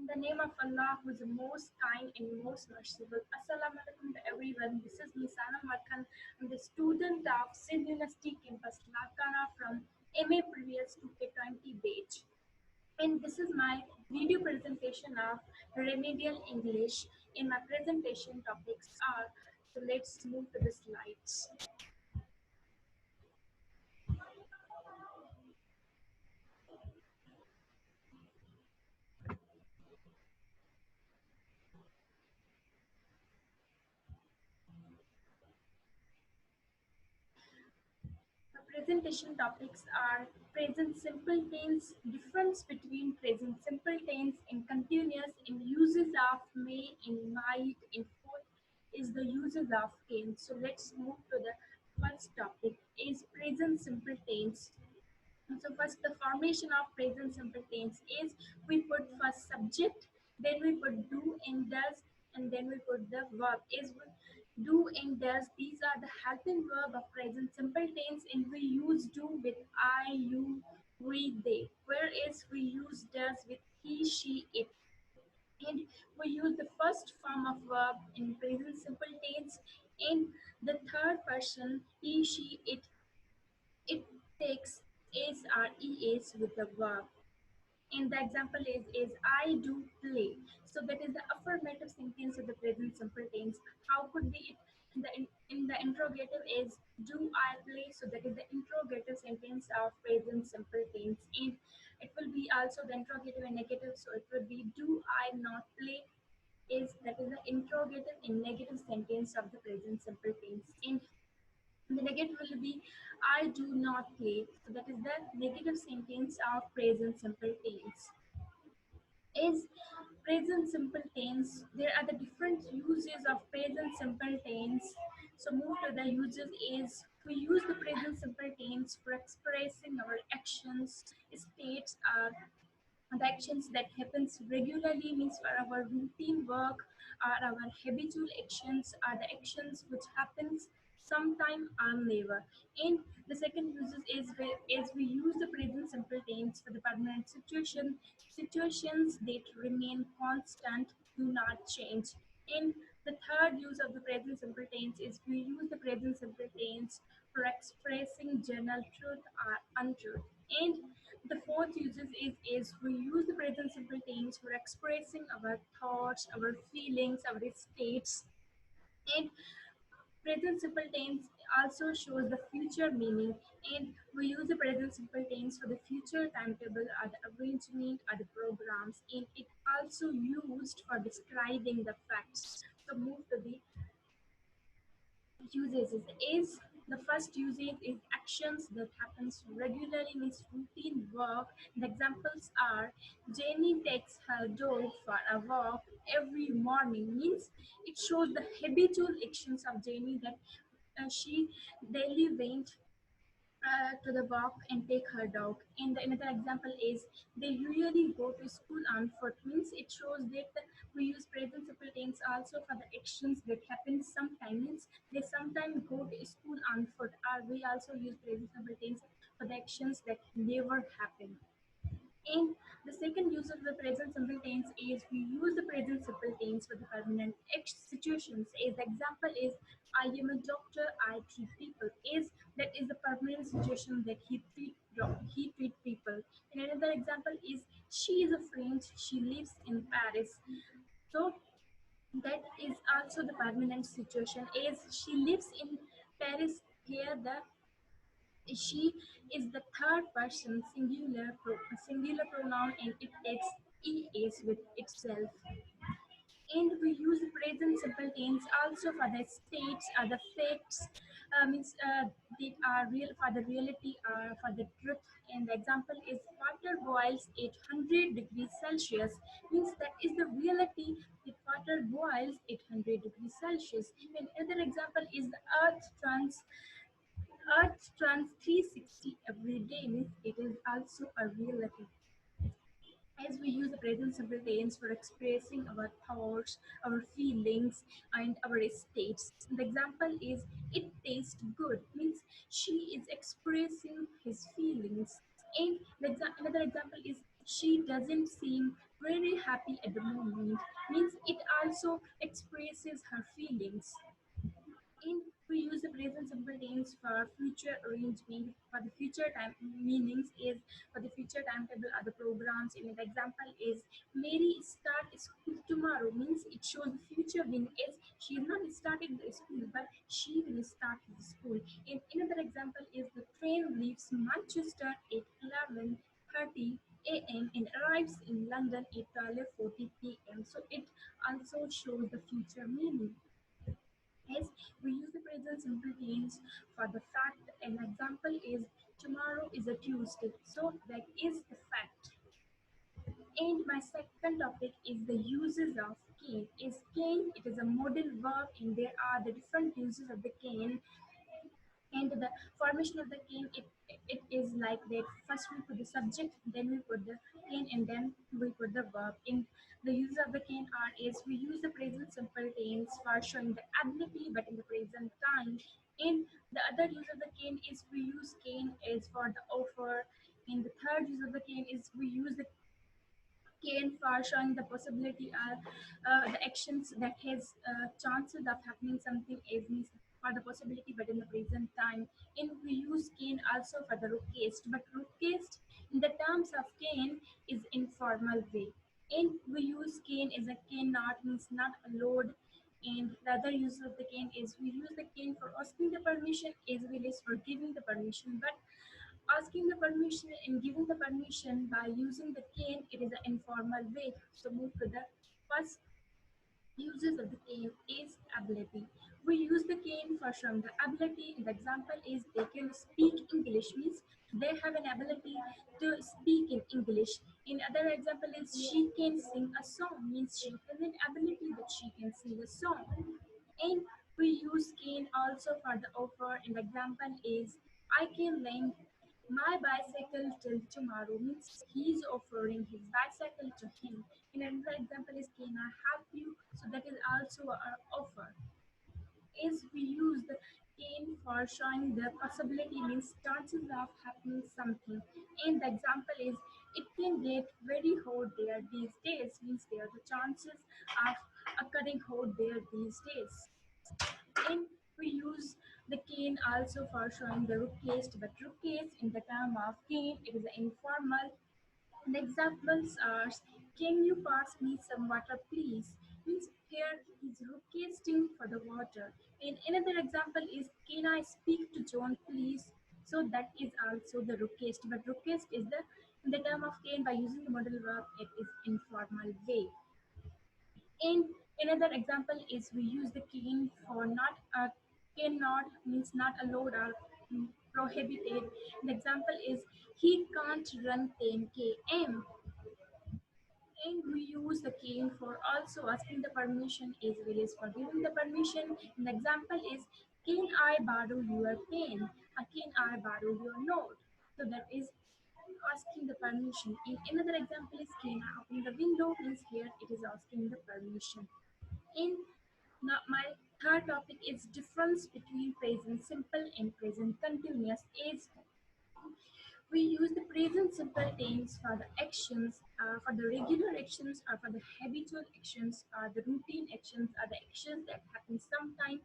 In the name of Allah, who is the most kind and most merciful. Assalamu alaikum to everyone. This is Misana Markhan. I'm the student of Sindh University campus, Lakana from MA Previous 2K20 batch. And this is my video presentation of Remedial English. In my presentation topics are, so let's move to the slides. The presentation topics are present simple tense, difference between present simple tense and continuous, in uses of may, in might, in would is the uses of can. So let's move to the first topic is present simple tense. So first, the formation of present simple tense is we put first subject, then we put do and does, and then we put the verb. Is do and does. These are the helping verb of present simple tense, and we use do with I, you, we, they. Whereas we use does with he, she, it. And we use the first form of verb in present simple tense in the third person he, she, it takes is or es with the verb. And the example is I do play. So that is the affirmative sentence of the present simple tense. How could be it in the interrogative is do I play? So that is the interrogative sentence of present simple tense. And it will be also the interrogative and negative. So it will be do I not play? Is that is the interrogative and negative sentence of the present simple tense. And the negative will be I do not play. So that is the negative sentence of present simple tense. Is present simple tense. There are the different uses of present simple tense. So move to the uses is we use the present simple tense for expressing our actions, states, the actions that happens regularly means for our routine work or our habitual actions are the actions which happens sometime or never. And the second uses is we use the present simple tense for the permanent situations that remain constant, do not change. And the third use of the present simple tense is we use the present simple tense for expressing general truth or untruth. And the fourth uses is we use the present simple tense for expressing our thoughts, our feelings, our states. And present simple tense also shows the future meaning, and we use the present simple tense for the future timetable or the arrangement or the programs, and it also used for describing the facts. So move to the uses is the first usage is actions that happens regularly means routine work. The examples are Jenny takes her dog for a walk every morning means it shows the habitual actions of Jenny that she daily went to the walk and take her dog. And another example is they usually go to school on foot means it shows that we use present simple tense also for the actions that happen sometimes. They sometimes go to school on foot, or we also use present simple tense for the actions that never happen. And the second use of the present simple tense is we use the present simple tense for the permanent situations. As the example is, I am a doctor, I treat people. Is that is the permanent situation that he treat people. And another example is she is a French, she lives in Paris. So that is also the permanent situation. As she lives in Paris, here the she is the third person singular pronoun and it takes es with itself. And we use the present simple tense also for the states or the facts, means that are real for the reality or for the truth. And the example is water boils at 100 degrees Celsius means that is the reality that water boils at 100 degrees Celsius. And another example is the Earth turns 360 every day means it is also a reality. As we use the present simple tense for expressing our thoughts, our feelings, and our states. The example is it tastes good means she is expressing his feelings. And another example is she doesn't seem very very happy at the moment means it also expresses her feelings. In we use the present simple tense for future arrangement for the future time meanings is for the future timetable other programs. In an example is Mary start school tomorrow means it shows the future meaning is she is not starting the school but she will start the school. In another example is the train leaves Manchester at 11:30 a.m. and arrives in London at 12:40 p.m. So it also shows the future meaning. Yes, we use the present simple tense for the fact. An example is tomorrow is a Tuesday, so that is the fact. And my second topic is the uses of can. Is can? It is a modal verb, and there are the different uses of the can. And the formation of the can, it is like that. First we put the subject, then we put the can, and then we put the verb. In the use of the can are is we use the present simple tense for showing the ability, but in the present time. In the other use of the can is we use can is for the offer. In the third use of the can is we use the can for showing the possibility are the actions that has chances of happening something is means for the possibility but in the present time. In we use can also for the request, but request in the terms of can is informal way. In we use can is a cannot means not allowed. And the other use of the can is we use the can for asking the permission as well as for giving the permission. But asking the permission and giving the permission by using the cane, it is an informal way. So move to the first uses of the cane is ability. We use the cane for showing the ability. The example is they can speak English means they have an ability to speak in English. In other example is she can sing a song means she has an ability that she can sing a song. And we use can also for the offer. An example is I can lend my bicycle till tomorrow means he is offering his bicycle to him. In another example is can I help you? So that is also our offer. Is we use the can for showing the possibility means chances of happening something. And the example is it can get very hot there these days means there are the chances of occurring hot there these days. And we use the cane also for showing the request, but request in the term of cane, it is informal. The examples are, can you pass me some water please? Means here he's requesting for the water. And another example is, can I speak to John please? So that is also the request, but request is the in the term of can by using the modal verb, it is informal way. In another example is we use the can for not cannot means not allowed or prohibited. The example is he can't run 10 km. And we use the can for also asking the permission as well as for giving the permission. An example is can I borrow your pen? Or can I borrow your note? So that is asking the permission. In another example is can I open the window? Means here it is asking the permission. In now, my third topic is difference between present simple and present continuous. Is we use the present simple tense for the actions, for the regular actions, or for the habitual actions, or the routine actions, or the actions that happen sometime,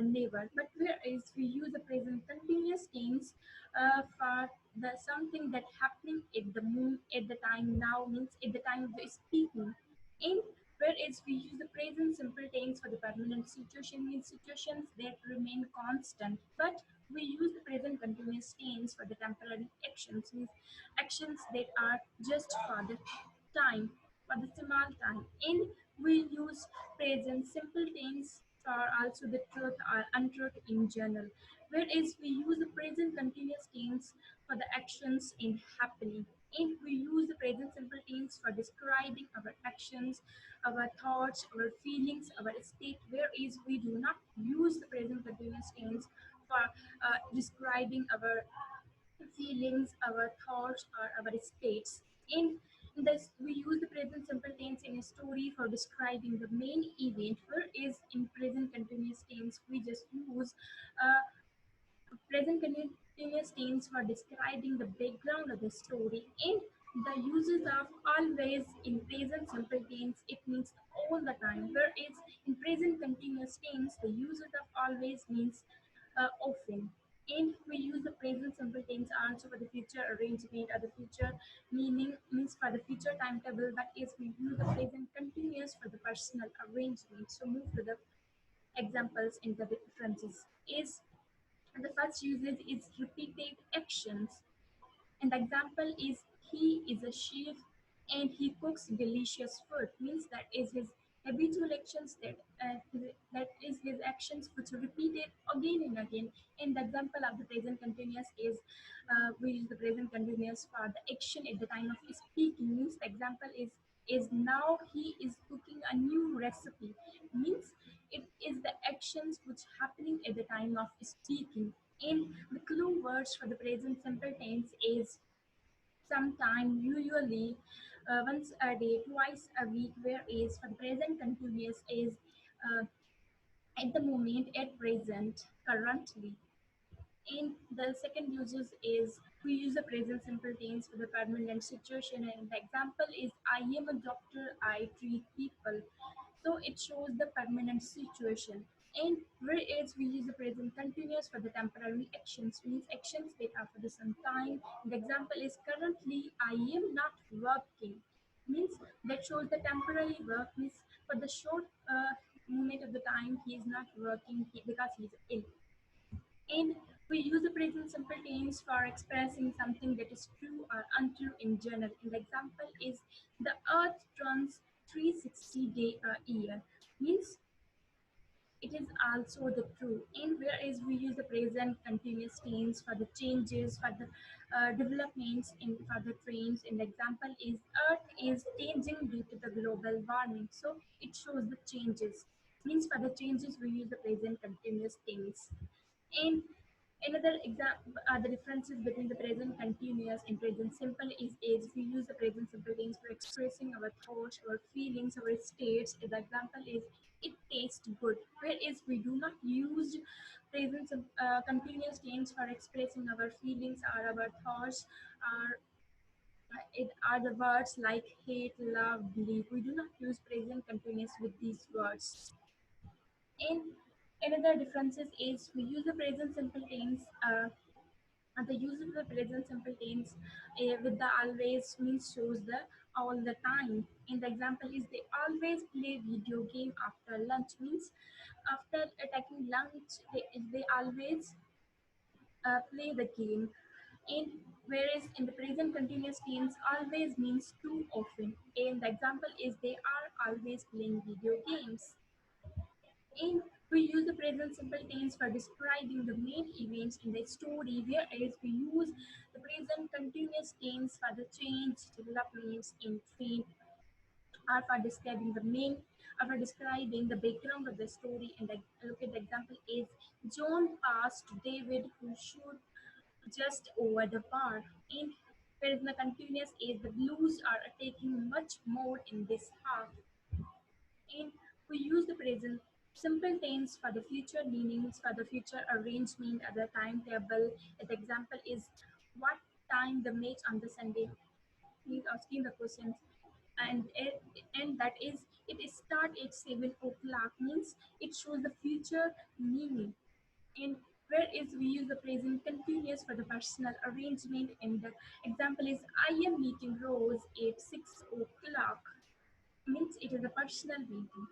never. But whereas we use the present continuous tense for the something that happening at the moment, at the time now means at the time of the speaking. And whereas we use the present simple tense for the permanent situation means situations that remain constant. But we use the present continuous tense for the temporary actions means actions that are just for the time, for the small time. And we use present simple tense for also the truth or untruth in general. Whereas we use the present continuous tense for the actions in happening. And we use the present simple tense for describing our actions, our thoughts, our feelings, our state. Whereas we do not use the present continuous tense for describing our feelings, our thoughts, or our states. In this, we use the present simple tense in a story for describing the main event, whereas in present continuous tense, we just use present continuous tense for describing the background of the story. And The uses of always in present simple tense, it means all the time, whereas in present continuous tense, the uses of always means often. And we use the present simple tense also for the future arrangement or the future meaning means for the future timetable, but is we use the present continuous for the personal arrangement. So move to the examples in the differences. Is the first usage is repeated actions, and the example is he is a chef and he cooks delicious food. Means that is his habitual actions that is his actions which are repeated again and again. And the example of the present continuous is we use the present continuous for the action at the time of speaking. Means the example is now he is cooking a new recipe. Means it is the actions which happening at the time of speaking. And the clue words for the present simple tense is sometime, usually, once a day, twice a week, whereas for the present continuous is uh, at the moment, at present, currently. And the second uses is we use the present simple tense for the permanent situation. And the example is I am a doctor, I treat people. So it shows the permanent situation. And whereas we use the present continuous for the temporary actions, means actions that are for the some time. The example is currently I am not working. Means that shows the temporary work, means for the short moment of the time he is not working because he is ill. And we use the present simple tense for expressing something that is true or untrue in general. And the example is the earth turns 360 day a year. Means it is also the true. And whereas we use the present continuous tense for the changes, for the developments in for the trends. And the example is earth is changing due to the global warming. So it shows the changes. Means for the changes we use the present continuous tense. And another example, the differences between the present continuous and present simple is we use the present simple tense for expressing our thoughts, our feelings, our states. The example is it tastes good, whereas we do not use continuous tense for expressing our feelings or our thoughts, or it are the words like hate, love, believe. We do not use present continuous with these words. And another differences is we use the present simple tense. And the use of the present simple tense with the always means shows the all the time. And the example is they always play video game after lunch. Means after taking lunch, they always play the game. And whereas in the present continuous tense, always means too often. And the example is they are always playing video games. And we use the present simple tense for describing the main events in the story, whereas we use the present continuous tense for the change, developments in trend, or for describing the main, or for describing the background of the story. And the, look at the example is John passed David who shoot just over the bar. And whereas in the continuous is the blues are taking much more in this half. And we use the present simple tense for the future meanings, for the future arrangement at the timetable. The example is what time the match on the Sunday. He's asking the questions, and that is it is start at 7 o'clock. Means it shows the future meaning. And whereas we use the present continuous for the personal arrangement, and the example is I am meeting Rose at 6 o'clock. Means it is a personal meeting.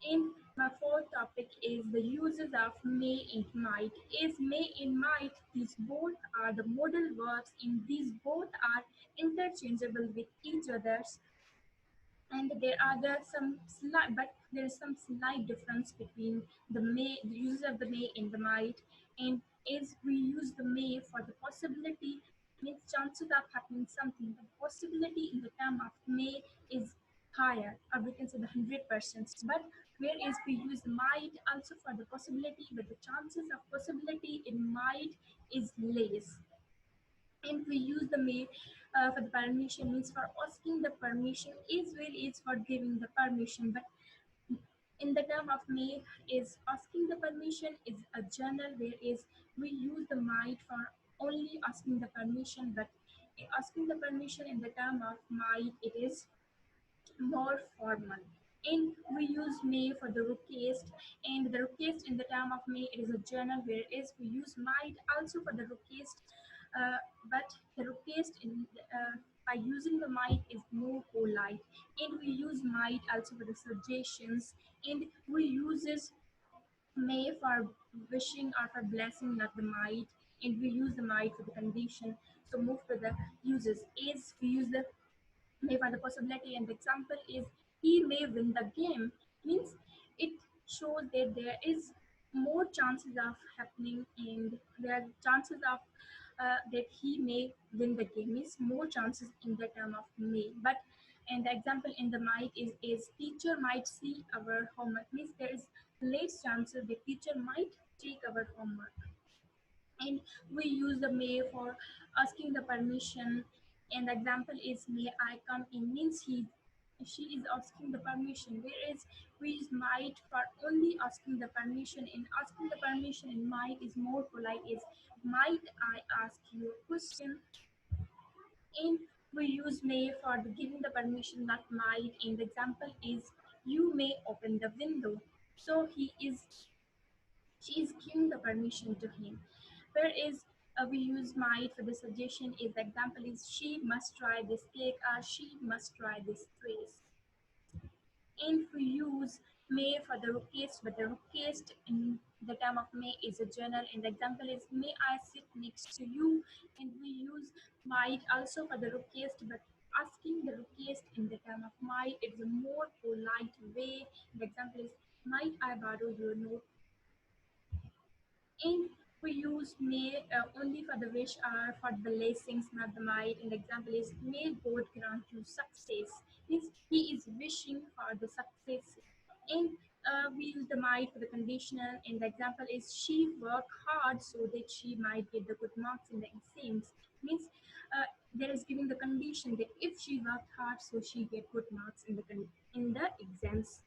In my fourth topic is the uses of may and might. Is may and might, these both are the modal verbs, and these both are interchangeable with each others. And there are there is some slight difference between the use of the may and the might. And as we use the may for the possibility, means chances of happening something, the possibility in the term of may is higher, or we can say the 100%. But whereas we use might also for the possibility, but the chances of possibility in might is less. And we use the may for the permission, means for asking the permission, is well is for giving the permission. But in the term of may is asking the permission is a general, whereas we use the might for only asking the permission. But Asking the permission in the term of might, it is more formal. And we use may for the request, and the request in the term of may, it is a journal, whereas we use might also for the request, but the request by using the might is more polite, and we use might also for the suggestions, and we uses may for wishing or for blessing, not the might, and we use the might for the condition. So move to the uses. Is we use the may for the possibility, and the example is he may win the game, means it shows that there is more chances of happening, and there are chances of that he may win the game, means more chances in the term of may. But and the example in the might is teacher might see our homework, means there is less chances the teacher might take our homework. And we use the may for asking the permission, and the example is may I come in, means she is asking the permission, whereas we use might for only asking the permission, and asking the permission in might is more polite, is might I ask you a question. And we use may for the giving the permission, not might, and the example is you may open the window. So she is giving the permission to him. Whereas we use might for the suggestion, is the example is she must try this cake, or she must try this dress. And we use may for the request, but the request in the term of may is a journal, and the example is may I sit next to you. And we use might also for the request, but asking the request in the term of might, it's a more polite way. The example is might I borrow your note. And we use may only for the wish or for the blessings, not the might. And the example is may God grant you success. Means he is wishing for the success. And we use the might for the conditional. And the example is she worked hard so that she might get the good marks in the exams. Means there is giving the condition that if she worked hard, so she get good marks in the exams.